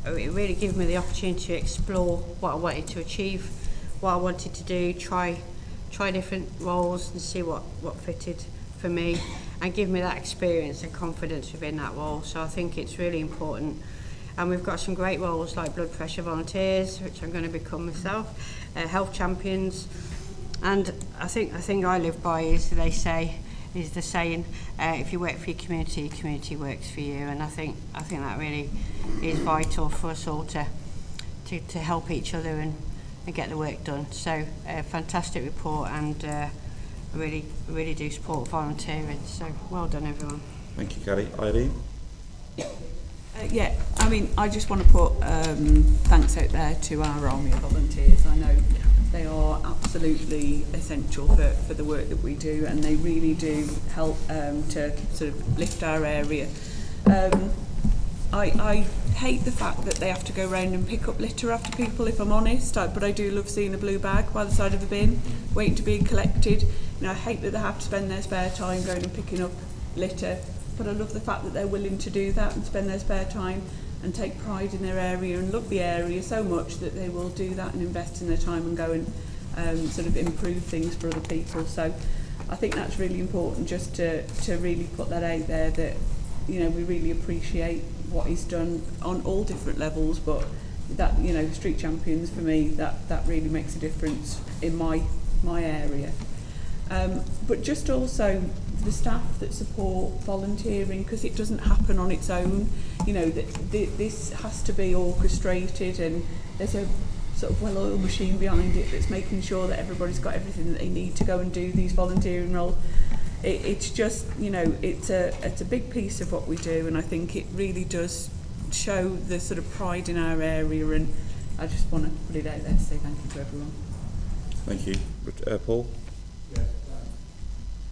it really gave me the opportunity to explore what I wanted to achieve, what I wanted to do, try different roles and see what fitted for me, and give me that experience and confidence within that role. So I think it's really important. And we've got some great roles like blood pressure volunteers, which I'm going to become myself, health champions, and I think the thing I live by is the saying, if you work for your community works for you. And I think that really is vital for us all to help each other and get the work done. So fantastic report, and I really do support volunteering. So well done, everyone. Thank you, Gary. Irene? Yeah, I mean, I just want to put thanks out there to our army of volunteers. I know they are absolutely essential for the work that we do, and they really do help to sort of lift our area. I hate the fact that they have to go around and pick up litter after people, if I'm honest, but I do love seeing a blue bag by the side of the bin waiting to be collected. You know, I hate that they have to spend their spare time going and picking up litter, but I love the fact that they're willing to do that and spend their spare time and take pride in their area and love the area so much that they will do that and invest in their time and go and sort of improve things for other people. So I think that's really important, just to really put that out there, that, you know, we really appreciate what he's done on all different levels, but that, you know, Street Champions, for me, that really makes a difference in my area. But just also the staff that support volunteering, because it doesn't happen on its own. You know, this has to be orchestrated, and there's a sort of well-oiled machine behind it that's making sure that everybody's got everything that they need to go and do these volunteering roles. It's just, you know, it's a big piece of what we do, and I think it really does show the sort of pride in our area, and I just want to put it out there to say thank you to everyone. Thank you. Paul?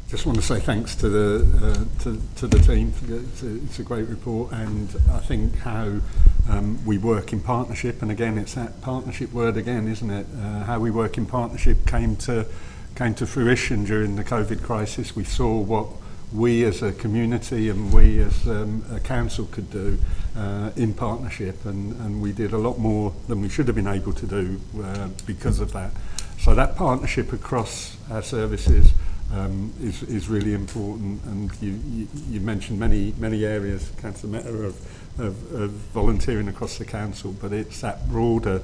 Just want to say thanks to the team. It's a great report, and I think how we work in partnership, and again it's that partnership word again, isn't it? How we work in partnership came to fruition during the COVID crisis. We saw what we as a community and we as a council could do in partnership, and we did a lot more than we should have been able to do because of that. So that partnership across our services is really important, and you mentioned many areas, Councillor Meta, of volunteering across the council, but it's that broader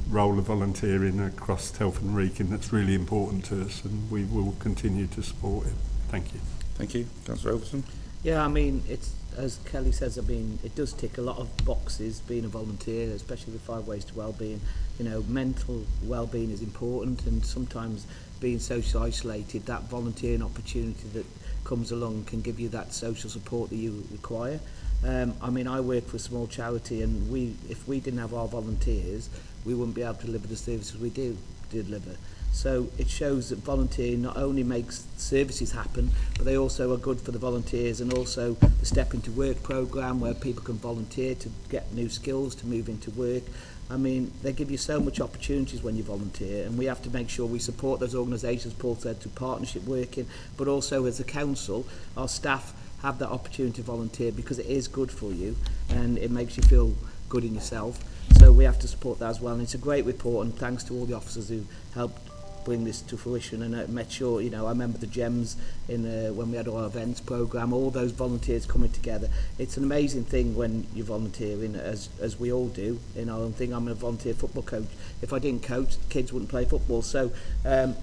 role of volunteering across Telford and Wrekin that's really important to us, and we will continue to support it. Thank you. Thank you. Councillor Overton? Yeah, I mean, it's, as Kelly says, I mean, it does tick a lot of boxes being a volunteer, especially the 5 ways to wellbeing. You know, mental wellbeing is important, and sometimes being social isolated, that volunteering opportunity that comes along can give you that social support that you require. I mean, I work for a small charity, and if we didn't have our volunteers, we wouldn't be able to deliver the services we do deliver. So it shows that volunteering not only makes services happen, but they also are good for the volunteers, and also the Step Into Work programme where people can volunteer to get new skills to move into work. I mean, they give you so much opportunities when you volunteer, and we have to make sure we support those organisations, Paul said, to partnership working, but also as a council, our staff have that opportunity to volunteer because it is good for you and it makes you feel good in yourself. So we have to support that as well, and it's a great report, and thanks to all the officers who helped bring this to fruition, and made sure, you know, I remember the gems in when we had our events programme, all those volunteers coming together. It's an amazing thing when you're volunteering, as we all do in our own thing. I'm a volunteer football coach. If I didn't coach, the kids wouldn't play football. So,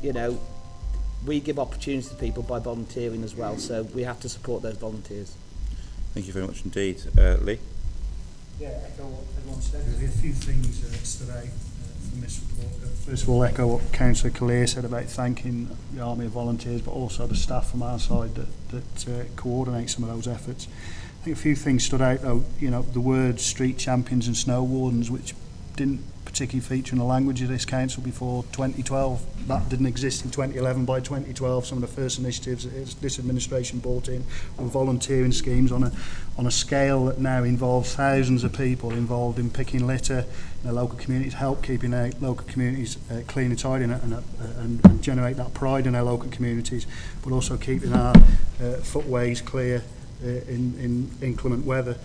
you know, we give opportunities to people by volunteering as well, so we have to support those volunteers. Thank you very much indeed. Lee? Yeah, echo what everyone said. There's a few things today from this report. First of all, echo what Councillor Calais said about thanking the Army of Volunteers, but also the staff from our side that coordinate some of those efforts. I think a few things stood out though, you know, the words street champions and snow wardens, which didn't particularly feature in the language of this council before 2012. That didn't exist in 2011. By 2012, some of the first initiatives that this administration brought in were volunteering schemes on a scale that now involves thousands of people involved in picking litter in the local communities, help keeping our local communities clean and tidy, and generate that pride in our local communities, but also keeping our footways clear in inclement weather.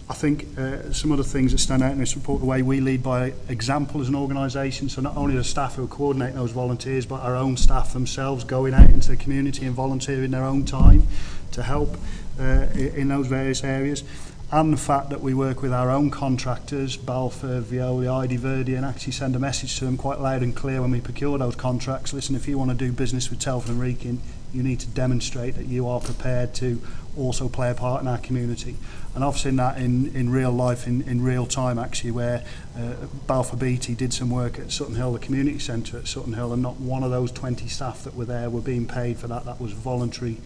I think some other things that stand out in this report, the way we lead by example as an organisation, so not only the staff who coordinate those volunteers, but our own staff themselves going out into the community and volunteering their own time to help in those various areas. And the fact that we work with our own contractors, Balfour, Veolia, ID Verdi, and actually send a message to them quite loud and clear when we procure those contracts. Listen, if you want to do business with Telford and Wrekin, you need to demonstrate that you are prepared to also play a part in our community. And I've seen that in real life, in real time actually, where Balfour Beatty did some work at Sutton Hill, the community centre at Sutton Hill, and not one of those 20 staff that were there were being paid for that. That was voluntary,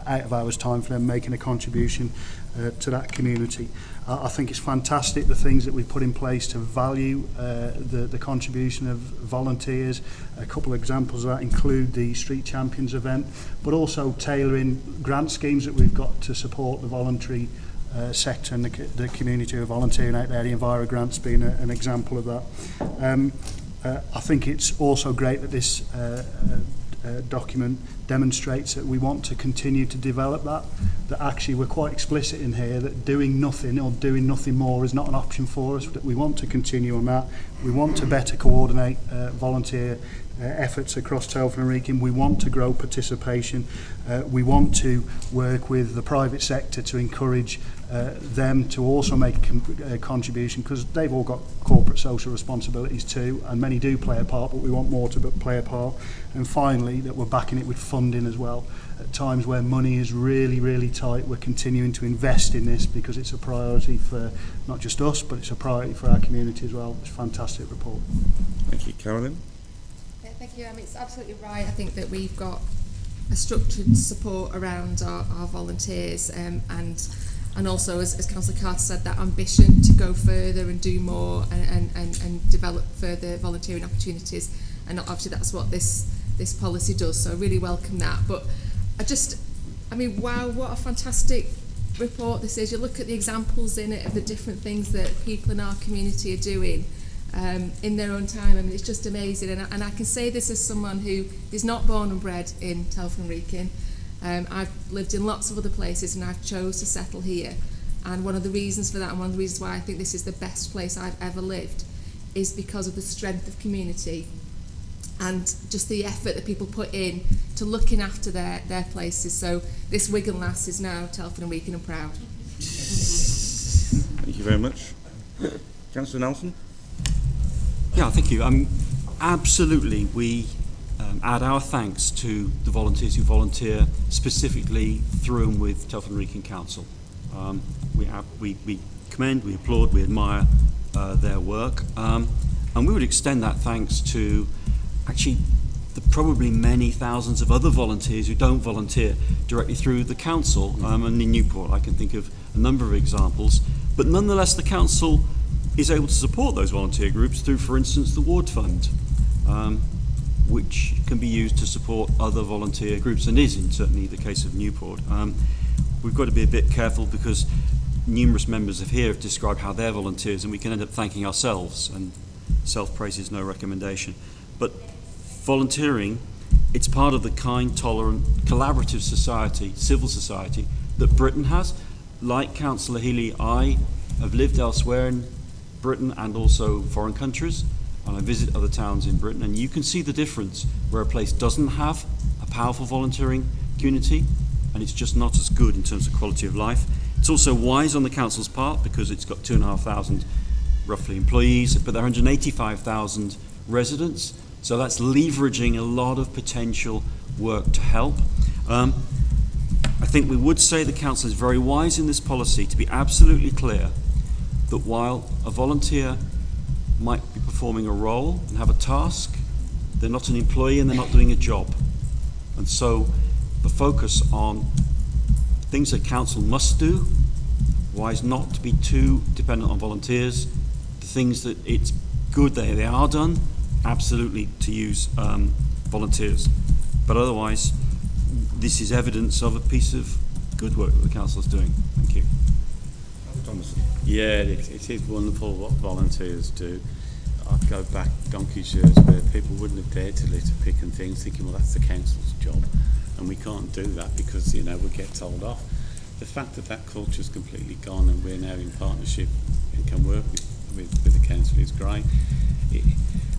out of hours time for them, making a contribution to that community. I think it's fantastic the things that we've put in place to value the contribution of volunteers. A couple of examples of that include the Street Champions event, but also tailoring grant schemes that we've got to support the voluntary sector and the community who are volunteering out there, the Enviro grants being an example of that. I think it's also great that this document demonstrates that we want to continue to develop that actually we're quite explicit in here that doing nothing or doing nothing more is not an option for us, that we want to continue on that. We want to better coordinate volunteer efforts across Telford and Wrekin. We want to grow participation. We want to work with the private sector to encourage them to also make a contribution, because they've all got corporate social responsibilities too, and many do play a part, but we want more to play a part. And finally, that we're backing it with funding as well. At times where money is really, really tight, we're continuing to invest in this because it's a priority for not just us, but it's a priority for our community as well. It's a fantastic report. Thank you. Carolyn? Thank you. I mean, it's absolutely right. I think that we've got a structured support around our volunteers, and also, as Councillor Carter said, that ambition to go further and do more and develop further volunteering opportunities. And obviously that's what this policy does, so I really welcome that. But I mean, wow, what a fantastic report this is. You look at the examples in it of the different things that people in our community are doing in their own time. I mean, it's just amazing. And I can say this as someone who is not born and bred in Telford and Wrekin. I've lived in lots of other places and I've chose to settle here. And one of the reasons for that, and one of the reasons why I think this is the best place I've ever lived, is because of the strength of community and just the effort that people put in to looking after their places. So this Wigan lass is now Telford and Wrekin and proud. Thank you very much. Councillor Nelson? Yeah, thank you. Absolutely, we add our thanks to the volunteers who volunteer specifically through and with Telford and Wrekin Council. We commend, we applaud, we admire their work, and we would extend that thanks to actually the probably many thousands of other volunteers who don't volunteer directly through the council. And in Newport I can think of a number of examples, but nonetheless the council is able to support those volunteer groups through, for instance, the Ward Fund, which can be used to support other volunteer groups, and is certainly the case of Newport. We've got to be a bit careful because numerous members of here have described how they're volunteers, and we can end up thanking ourselves, and self-praise is no recommendation. But volunteering, it's part of the kind, tolerant, collaborative society, civil society that Britain has. Like Councillor Healy, I have lived elsewhere in Britain and also foreign countries, and I visit other towns in Britain, and you can see the difference where a place doesn't have a powerful volunteering community, and it's just not as good in terms of quality of life. It's also wise on the council's part because it's got 2,500 roughly employees, but there are 185,000 residents, so that's leveraging a lot of potential work to help. I think we would say the council is very wise in this policy to be absolutely clear that while a volunteer might be performing a role and have a task, they're not an employee and they're not doing a job. And so the focus on things that council must do, wise not to be too dependent on volunteers, the things that it's good they are done, absolutely to use volunteers. But otherwise, this is evidence of a piece of good work that the council is doing. Thank you. Yeah, it is wonderful what volunteers do. I go back donkey's years where people wouldn't have dared to litter pick and things, thinking, well, that's the council's job, and we can't do that because, you know, we get told off. The fact that that culture's completely gone and we're now in partnership and can work with the council is great.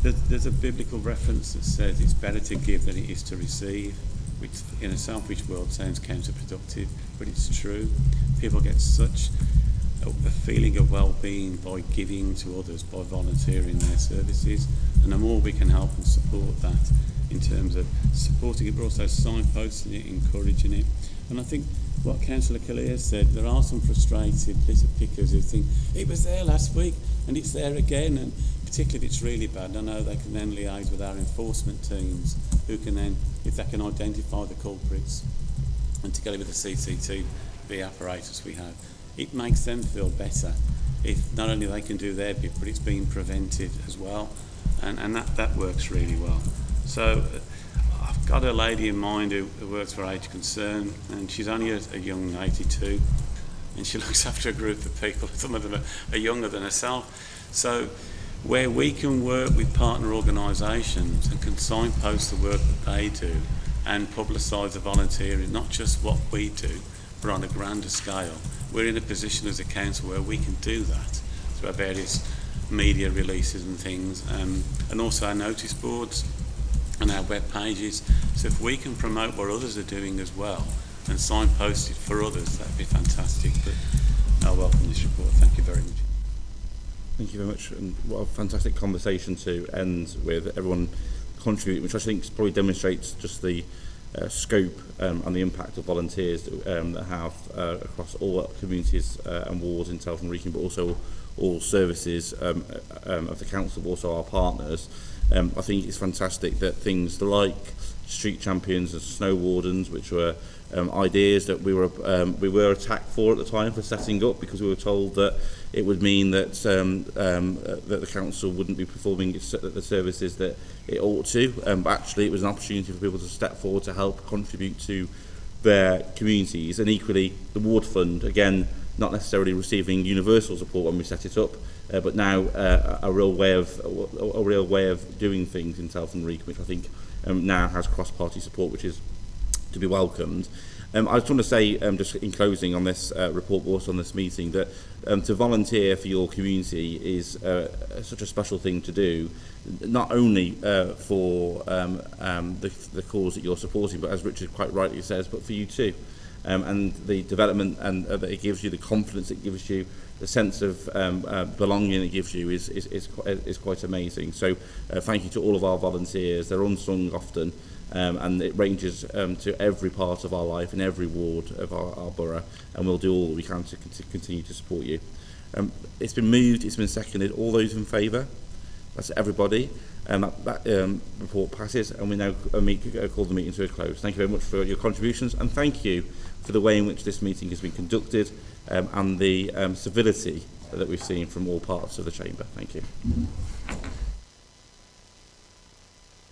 There's a biblical reference that says it's better to give than it is to receive, which in a selfish world sounds counterproductive, but it's true. People get such a feeling of well-being by giving to others, by volunteering their services, and the more we can help and support that in terms of supporting it, but also signposting it, encouraging it. And I think what Councillor Callear said, there are some frustrated litter pickers who think, it was there last week and it's there again, and particularly if it's really bad, I know they can then liaise with our enforcement teams who can then, if they can identify the culprits, and together with the CCTV apparatus we have, it makes them feel better if not only they can do their bit, but it's being prevented as well, and that works really well. So I've got a lady in mind who works for Age Concern, and she's only a young 82, and she looks after a group of people, some of them are younger than herself. So where we can work with partner organisations and can signpost the work that they do and publicise the volunteering, not just what we do, but on a grander scale, we're in a position as a council where we can do that through our various media releases and things, and also our notice boards and our web pages. So if we can promote what others are doing as well and signpost it for others, that'd be fantastic. But I welcome this report. Thank you very much. Thank you very much, and what a fantastic conversation to end with, everyone contributing, which I think probably demonstrates just the scope and the impact of volunteers that have across all communities and wards in Telford and Wrekin, but also all services of the council, but also our partners. I think it's fantastic that things like street champions and snow wardens, which were ideas that we were attacked for at the time for setting up, because we were told that it would mean that that the council wouldn't be performing the services that it ought to. But actually, it was an opportunity for people to step forward to help contribute to their communities. And equally, the ward fund, again, not necessarily receiving universal support when we set it up, but now a real way of doing things in Telford and Wrekin, which I think now has cross-party support, which is to be welcomed. I just want to say, just in closing on this report, but also on this meeting, that to volunteer for your community is such a special thing to do, not only for the cause that you're supporting, but as Richard quite rightly says, but for you too. And the development and that it gives you, the confidence it gives you, the sense of belonging it gives you is quite amazing. So thank you to all of our volunteers. They're unsung often, and it ranges to every part of our life in every ward of our borough, and we'll do all that we can to continue to support you. It's been moved, it's been seconded. All those in favour? That's everybody. That report passes, and we now call the meeting to a close. Thank you very much for your contributions, and thank you for the way in which this meeting has been conducted, and the civility that we've seen from all parts of the chamber. Thank you.